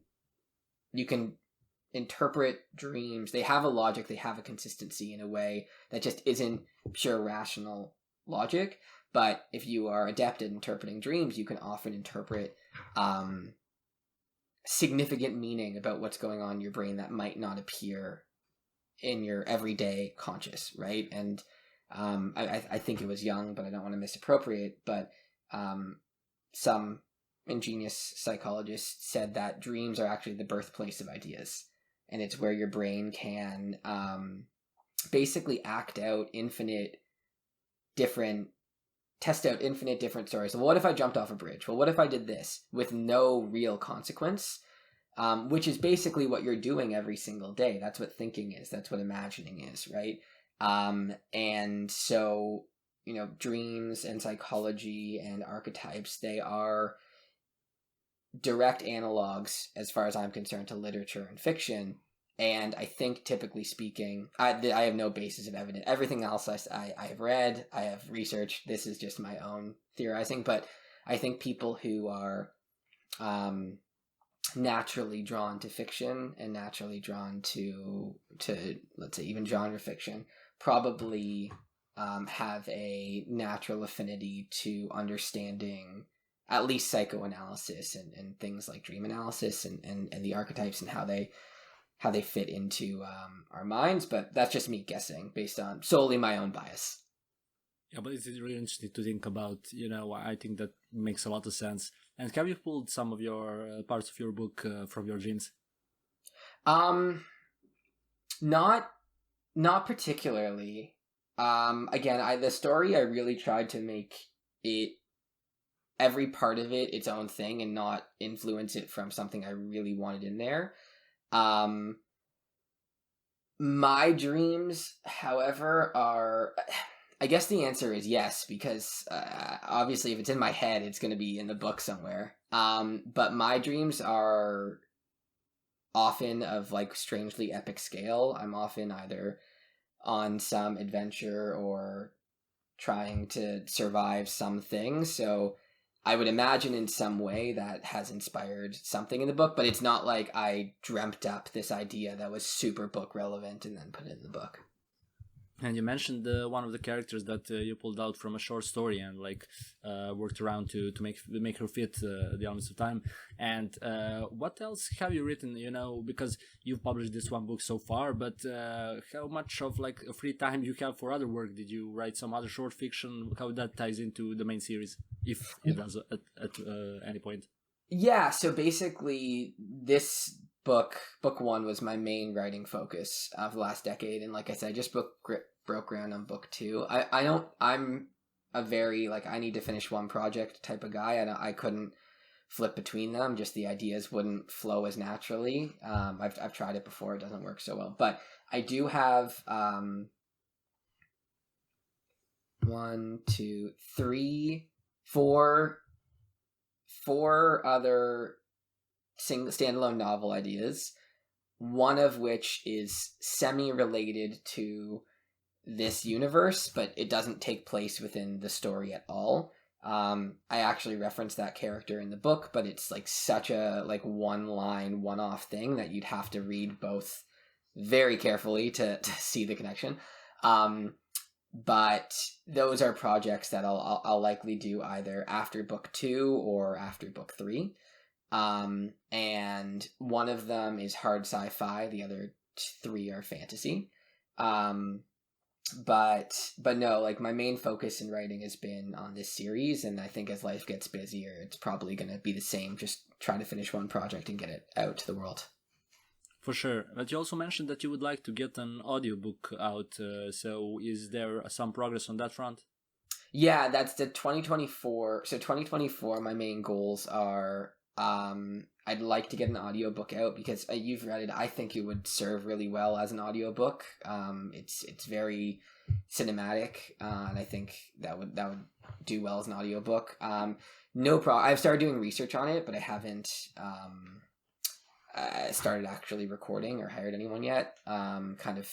[SPEAKER 2] interpret dreams. They have a logic, they have a consistency in a way that just isn't pure rational logic. But if you are adept at interpreting dreams, you can often interpret significant meaning about what's going on in your brain that might not appear in your everyday conscious, right? And I think it was Jung, but I don't want to misappropriate, but some ingenious psychologist said that dreams are actually the birthplace of ideas, and it's where your brain can basically test out infinite different stories. So what if I jumped off a bridge? Well, what if I did this with no real consequence? Which is basically what you're doing every single day. That's what thinking is. That's what imagining is, right? And so, dreams and psychology and archetypes, they are direct analogs, as far as I'm concerned, to literature and fiction. And I think, typically speaking, I have no basis of evidence. Everything else I have read, I have researched. This is just my own theorizing. But I think people who are naturally drawn to fiction and naturally drawn to let's say even genre fiction probably have a natural affinity to understanding at least psychoanalysis and things like dream analysis and the archetypes and how they fit into our minds. But that's just me guessing based on solely my own bias.
[SPEAKER 1] Yeah, but it's really interesting to think about. I think that makes a lot of sense. And have you pulled some of your parts of your book from your dreams?
[SPEAKER 2] Not particularly. Again, the story, I really tried to make it, every part of it, its own thing and not influence it from something I really wanted in there. My dreams, however, are, I guess the answer is yes, because obviously if it's in my head, it's going to be in the book somewhere. But my dreams are often of like strangely epic scale. I'm often either on some adventure or trying to survive something. So I would imagine in some way that has inspired something in the book, but it's not like I dreamt up this idea that was super book relevant and then put it in the book.
[SPEAKER 1] And you mentioned one of the characters that you pulled out from a short story and like worked around to make her fit the elements of time. And what else have you written? You know, because you've published this one book so far, but how much of like free time you have for other work? Did you write some other short fiction? How that ties into the main series, if it does at any point?
[SPEAKER 2] Yeah, so basically this book one was my main writing focus of the last decade, and like I said, I just broke ground on book two. I'm a very like I need to finish one project type of guy. I couldn't flip between them, just the ideas wouldn't flow as naturally. I've tried it before, it doesn't work so well, but I do have one, two, three, four other standalone novel ideas, one of which is semi-related to this universe, but it doesn't take place within the story at all. I actually reference that character in the book, but it's like such a like one line, one-off thing that you'd have to read both very carefully to see the connection. But those are projects that I'll likely do either after book two or after book three. And one of them is hard sci-fi. The other three are fantasy. But no, like my main focus in writing has been on this series, and I think as life gets busier, it's probably going to be the same. Just try to finish one project and get it out to the world.
[SPEAKER 1] For sure. But you also mentioned that you would like to get an audiobook out. So is there some progress on that front?
[SPEAKER 2] Yeah, that's the 2024. So 2024, my main goals are I'd like to get an audiobook out because you've read it. I think it would serve really well as an audiobook. It's very cinematic, and I think that would do well as an audiobook. No problem. I've started doing research on it, but I haven't started actually recording or hired anyone yet. Kind of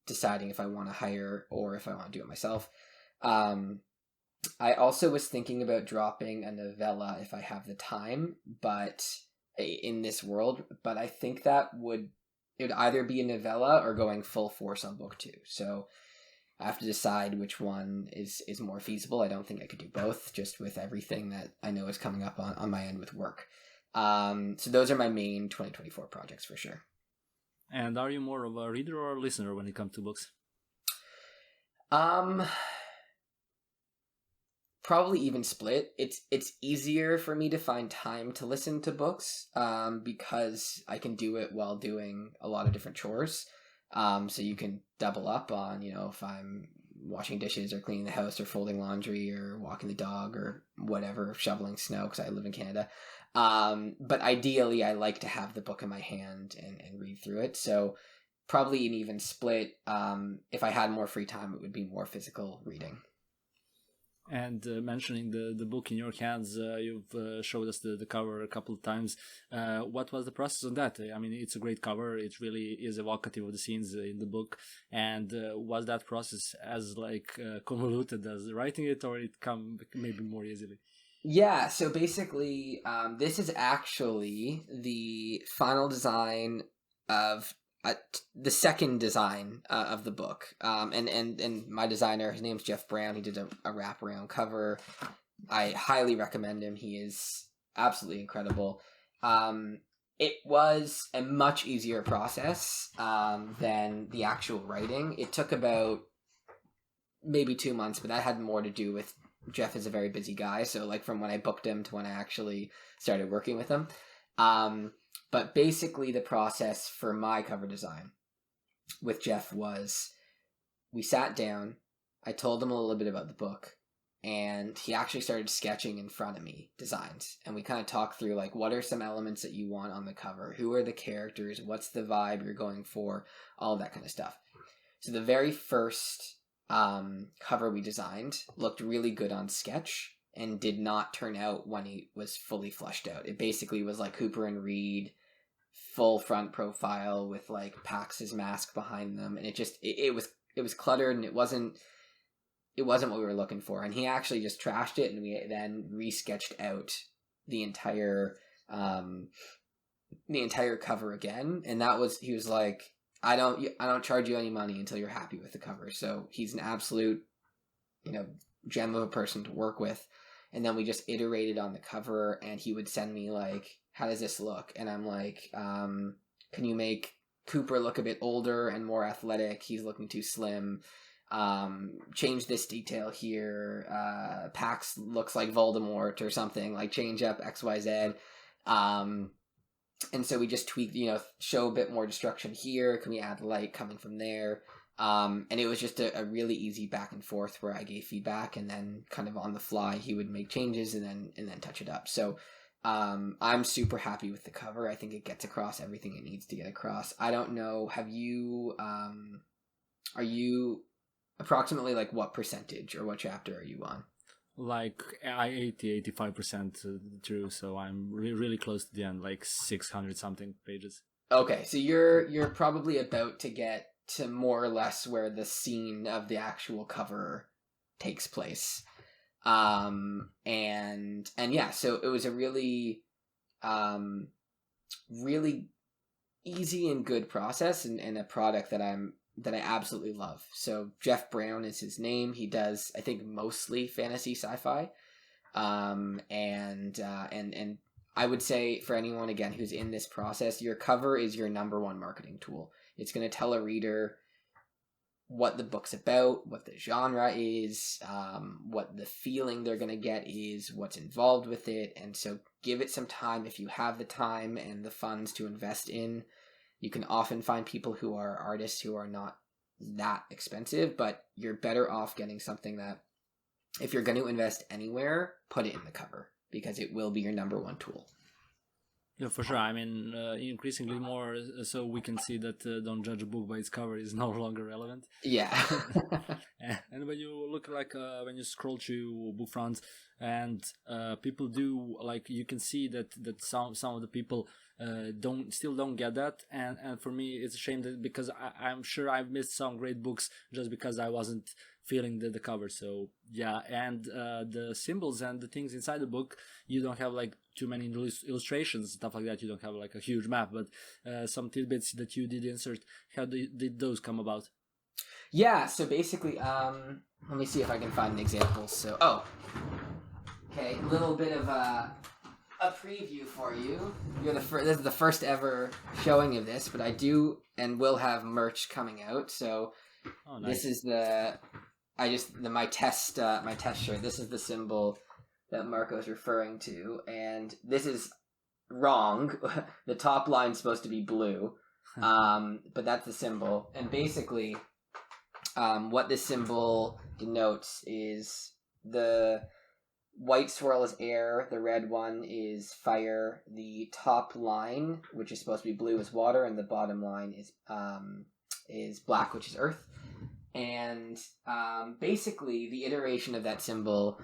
[SPEAKER 2] deciding if I want to hire or if I want to do it myself. I also was thinking about dropping a novella if I have the time, but in this world, but I think it would either be a novella or going full force on book two. So I have to decide which one is more feasible. I don't think I could do both, just with everything that I know is coming up on my end with work. So those are my main 2024 projects for sure.
[SPEAKER 1] And are you more of a reader or a listener when it comes to books?
[SPEAKER 2] Probably even split. It's easier for me to find time to listen to books because I can do it while doing a lot of different chores. So you can double up on, if I'm washing dishes or cleaning the house or folding laundry or walking the dog or whatever, shoveling snow because I live in Canada. But ideally, I like to have the book in my hand and read through it. So probably an even split. If I had more free time, it would be more physical reading.
[SPEAKER 1] And mentioning the book in your hands, you've showed us the cover a couple of times. What was the process on that? I mean, it's a great cover. It really is evocative of the scenes in the book. And was that process as convoluted as writing it, or it come maybe more easily?
[SPEAKER 2] Yeah, so basically, this is actually the final design of the second design of the book. And my designer, his name's Jeff Brown. He did a wraparound cover. I highly recommend him. He is absolutely incredible. It was a much easier process than the actual writing. It took about maybe 2 months, but that had more to do with Jeff is a very busy guy, so from when I booked him to when I actually started working with him. But basically the process for my cover design with Jeff was we sat down, I told him a little bit about the book, and he actually started sketching in front of me designs, and we kind of talked through what are some elements that you want on the cover, who are the characters, what's the vibe you're going for, all that kind of stuff. So the very first cover we designed looked really good on sketch and did not turn out when he was fully fleshed out. It basically was like Cooper and Reed, full front profile with Pax's mask behind them, and it was cluttered, and it wasn't what we were looking for. And he actually just trashed it, and we then resketched out the entire cover again. And he was like, I don't charge you any money until you're happy with the cover. So he's an absolute, gem of a person to work with. And then we just iterated on the cover, and he would send me like, how does this look? And I'm like, can you make Cooper look a bit older and more athletic? He's looking too slim. Change this detail here. Pax looks like Voldemort or something, like change up XYZ. And so we just tweaked, show a bit more destruction here. Can we add light coming from there? And it was just a really easy back and forth where I gave feedback, and then kind of on the fly he would make changes and then touch it up. So I'm super happy with the cover. I think it gets across everything it needs to get across. I don't know, are you approximately like what percentage or what chapter are you on?
[SPEAKER 1] Like 85% through, so I'm really close to the end, like 600 something pages.
[SPEAKER 2] Okay, so you're probably about to get to more or less where the scene of the actual cover takes place. And yeah, so it was a really really easy and good process, and a product that I absolutely love. So Jeff Brown is his name. He does, I think, mostly fantasy sci-fi. And I would say for anyone, again, who's in this process, your cover is your number one marketing tool. It's going to tell a reader what the book's about, what the genre is, what the feeling they're going to get is, what's involved with it. And so give it some time if you have the time and the funds to invest in. You can often find people who are artists who are not that expensive, but you're better off getting something that, if you're going to invest anywhere, put it in the cover, because it will be your number one tool.
[SPEAKER 1] Yeah, for sure. I mean, increasingly more, so we can see that don't judge a book by its cover is no longer relevant.
[SPEAKER 2] Yeah.
[SPEAKER 1] And when you look when you scroll through book fronts, and people do, like, you can see that some of the people still don't get that, and for me it's a shame that, because I'm sure I've missed some great books just because I wasn't feeling the cover. So yeah, and the symbols and the things inside the book, you don't have like too many illustrations, stuff like that. You don't have like a huge map, but some tidbits that you did insert, how did those come about?
[SPEAKER 2] Yeah, so basically, let me see if I can find an example. So, okay, a little bit of a preview for you. This is the first ever showing of this, but I do and will have merch coming out. So, nice. This is my test shirt. This is the symbol that Marco's referring to, and this is wrong. The top line's supposed to be blue, but that's the symbol. And basically, what this symbol denotes is the white swirl is air, the red one is fire, the top line, which is supposed to be blue, is water, and the bottom line is black, which is earth. And basically, the iteration of that symbol,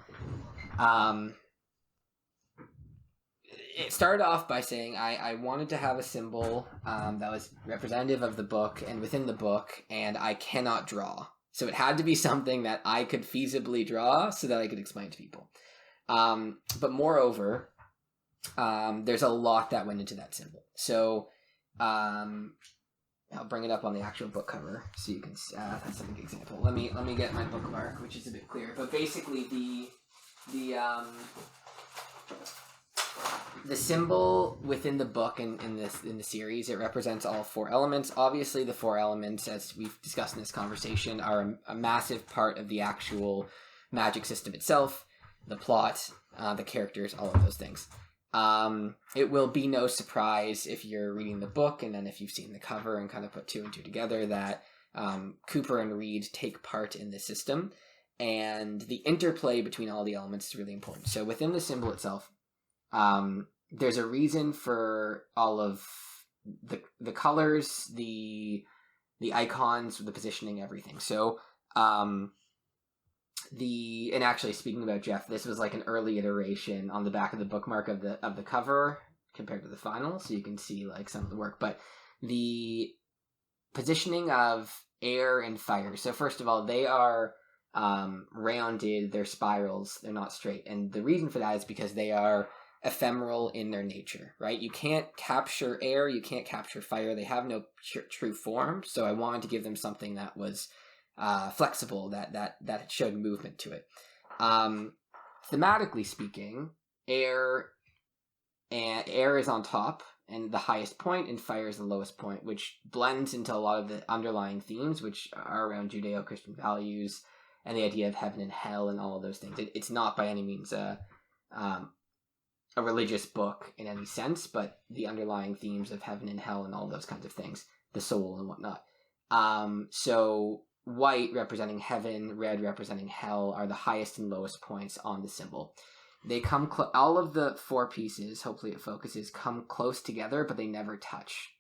[SPEAKER 2] it started off by saying I wanted to have a symbol that was representative of the book and within the book, and I cannot draw. So it had to be something that I could feasibly draw so that I could explain it to people. But moreover, there's a lot that went into that symbol. So I'll bring it up on the actual book cover so you can. That's a big example. Let me get my bookmark, which is a bit clearer. But basically, the symbol within the book in the series, it represents all four elements. Obviously, the four elements, as we've discussed in this conversation, are a massive part of the actual magic system itself, the plot, the characters, all of those things. It will be no surprise if you're reading the book, and then if you've seen the cover and kind of put two and two together, that Cooper and Reed take part in the system, and the interplay between all the elements is really important. So within the symbol itself, there's a reason for all of the colors, the icons, the positioning, everything. So and actually, speaking about Jeff, this was like an early iteration on the back of the bookmark of the cover compared to the final, so you can see like some of the work. But the positioning of air and fire. So first of all, they are rounded, they're spirals, they're not straight, and the reason for that is because they are ephemeral in their nature, right? You can't capture air, you can't capture fire. They have no true form. So I wanted to give them something that was flexible, that showed movement to it. Thematically speaking, air is on top and the highest point, and fire is the lowest point, which blends into a lot of the underlying themes, which are around Judeo-Christian values and the idea of heaven and hell and all of those things. It's not by any means a religious book in any sense, but the underlying themes of heaven and hell and all those kinds of things, the soul and whatnot. So white representing heaven, red representing hell are the highest and lowest points on the symbol. They come all of the 4 pieces, hopefully it focuses, come close together, but they never touch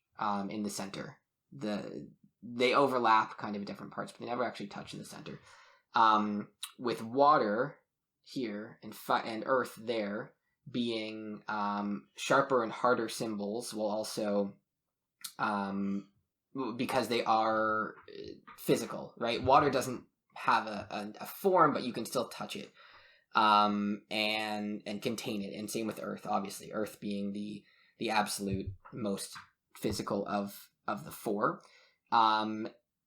[SPEAKER 2] in the center. They overlap kind of at different parts, but they never actually touch in the center. With water here and earth there being sharper and harder symbols, will also because they are physical, right? Water doesn't have a form, but you can still touch it. And contain it, and same with earth, obviously, earth being the absolute most physical of the 4.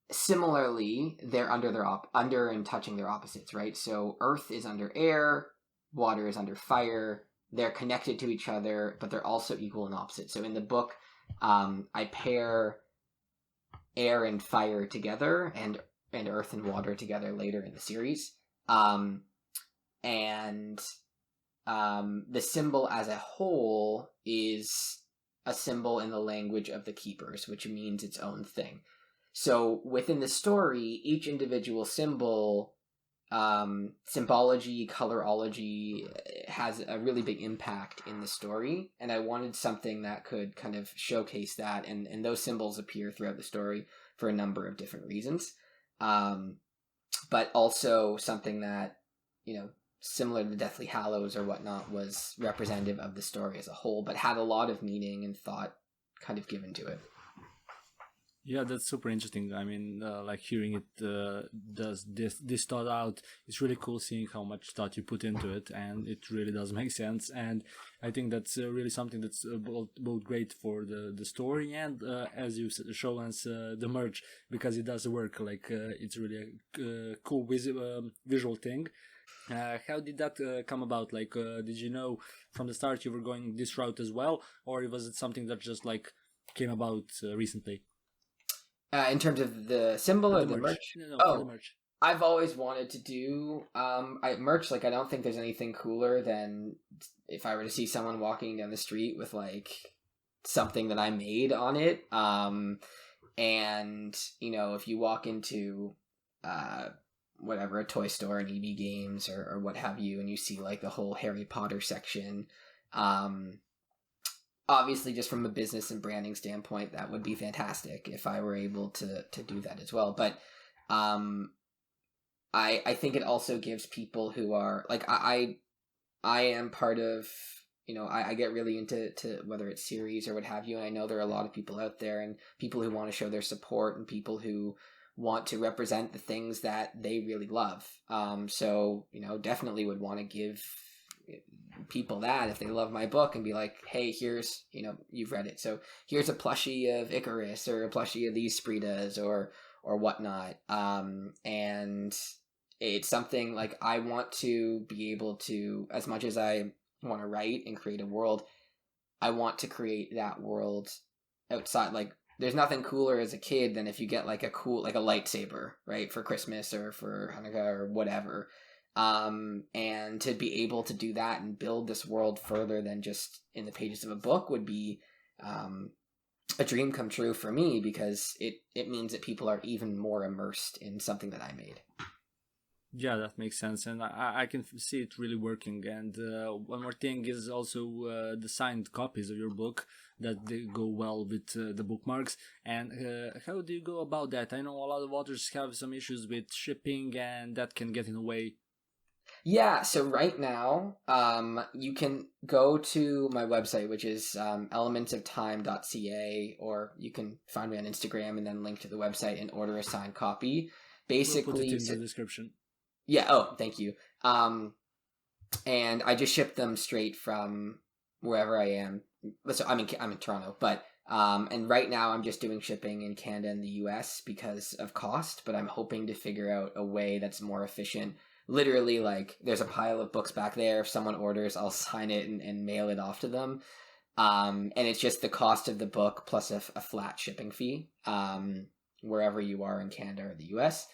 [SPEAKER 2] Similarly, they're under and touching their opposites, right? So earth is under air, water is under fire. They're connected to each other, but they're also equal and opposite. So in the book, I pair air and fire together, and earth and water together later in the series. And the symbol as a whole is a symbol in the language of the keepers, which means its own thing. So within the story, each individual symbol, symbology, colorology, has a really big impact in the story. And I wanted something that could kind of showcase that. And those symbols appear throughout the story for a number of different reasons. But also something that, similar to Deathly Hallows or whatnot, was representative of the story as a whole, but had a lot of meaning and thought kind of given to it.
[SPEAKER 1] Yeah, that's super interesting. I mean, like hearing it does this thought out. It's really cool seeing how much thought you put into it, and it really does make sense. And I think that's really something that's both great for the story and, as you show us, the merch, because it does work. Like it's really a cool visual thing. How did that come about? Like, did you know from the start you were going this route as well, or was it something that just like came about recently?
[SPEAKER 2] In terms of the symbol or the merch?
[SPEAKER 1] No, for the merch.
[SPEAKER 2] I've always wanted to do merch. Like, I don't think there's anything cooler than if I were to see someone walking down the street with like something that I made on it. And if you walk into whatever, a toy store, an EB Games or what have you, and you see like the whole Harry Potter section, obviously just from a business and branding standpoint, that would be fantastic if I were able to do that as well. But I think it also gives people who are like, I am part of, I get really into whether it's series or what have you, and I know there are a lot of people out there and people who want to show their support and people who want to represent the things that they really love. So, definitely would want to give people that if they love my book and be like, hey, here's, you've read it, so here's a plushie of Icarus or a plushie of these Spritas or whatnot. And it's something like I want to be able to, as much as I want to write and create a world, I want to create that world outside. Like, there's nothing cooler as a kid than if you get like a lightsaber, right, for Christmas or for Hanukkah or whatever. And to be able to do that and build this world further than just in the pages of a book would be a dream come true for me, because it means that people are even more immersed in something that I made.
[SPEAKER 1] Yeah, that makes sense, and I can see it really working. And one more thing is also the signed copies of your book, that they go well with the bookmarks. And how do you go about that? I know a lot of authors have some issues with shipping, and that can get in the way.
[SPEAKER 2] Yeah, so right now, you can go to my website, which is elementsoftime.ca, or you can find me on Instagram and then link to the website and order a signed copy. Basically,
[SPEAKER 1] we'll put it in the description.
[SPEAKER 2] Yeah, oh, thank you. And I just ship them straight from wherever I am. So I'm in Toronto, but and right now I'm just doing shipping in Canada and the US because of cost, but I'm hoping to figure out a way that's more efficient. Literally, like, there's a pile of books back there. If someone orders, I'll sign it and mail it off to them. And it's just the cost of the book plus a flat shipping fee, wherever you are in Canada or the US.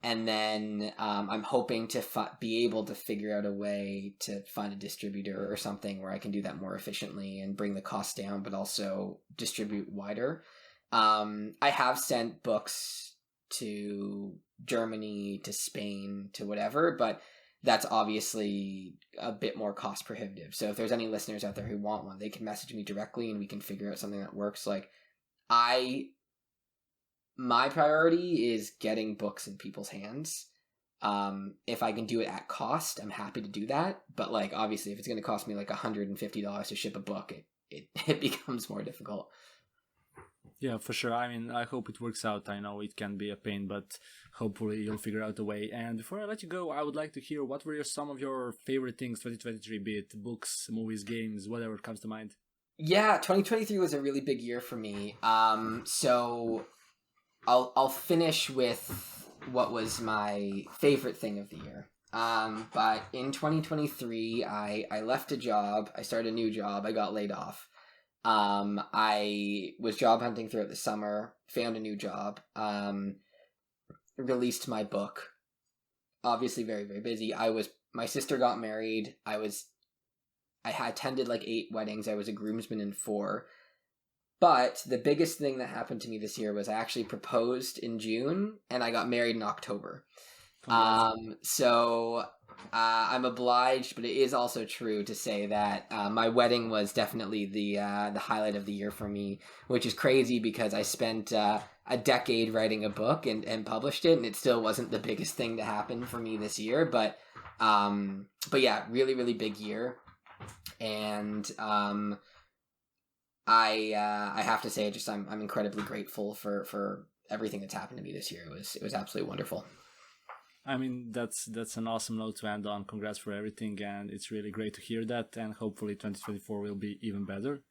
[SPEAKER 2] And then I'm hoping to be able to figure out a way to find a distributor or something where I can do that more efficiently and bring the cost down, but also distribute wider. I have sent books to Germany, to Spain, to whatever, but that's obviously a bit more cost prohibitive. So if there's any listeners out there who want one, they can message me directly and we can figure out something that works. Like, my priority is getting books in people's hands. If I can do it at cost, I'm happy to do that. But, like, obviously if it's going to cost me like $150 to ship a book, it becomes more difficult.
[SPEAKER 1] Yeah, for sure. I mean, I hope it works out. I know it can be a pain, but hopefully you'll figure out a way. And before I let you go, I would like to hear what were some of your favorite things 2023, be it books, movies, games, whatever comes to mind.
[SPEAKER 2] Yeah, 2023 was a really big year for me. So I'll finish with what was my favorite thing of the year. But in 2023, I left a job. I started a new job. I got laid off. I was job hunting throughout the summer, found a new job, released my book. Obviously very, very busy. My sister got married. I had attended like 8 weddings. I was a groomsman in 4. But the biggest thing that happened to me this year was I actually proposed in June and I got married in October. So I'm obliged, but it is also true to say that my wedding was definitely the highlight of the year for me, which is crazy because I spent a decade writing a book and published it, and it still wasn't the biggest thing to happen for me this year. But yeah, really, really big year. And I have to say, I'm incredibly grateful for everything that's happened to me this year. It was absolutely wonderful.
[SPEAKER 1] I mean, that's an awesome note to end on. Congrats for everything, and it's really great to hear that, and hopefully 2024 will be even better.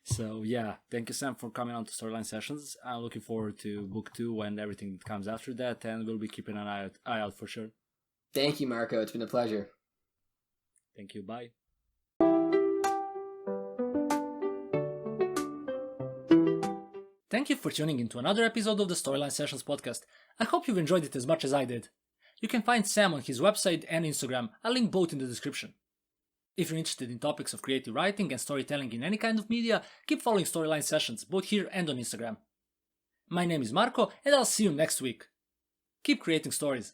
[SPEAKER 1] So yeah, thank you, Sam, for coming on to Storyline Sessions. I'm looking forward to book 2 and everything that comes after that, and we'll be keeping an eye out for sure.
[SPEAKER 2] Thank you, Marco. It's been a pleasure.
[SPEAKER 1] Thank you. Bye. Thank you for tuning in to another episode of the Storyline Sessions podcast. I hope you've enjoyed it as much as I did. You can find Sam on his website and Instagram, I'll link both in the description. If you're interested in topics of creative writing and storytelling in any kind of media, keep following Storyline Sessions, both here and on Instagram. My name is Marco, and I'll see you next week. Keep creating stories.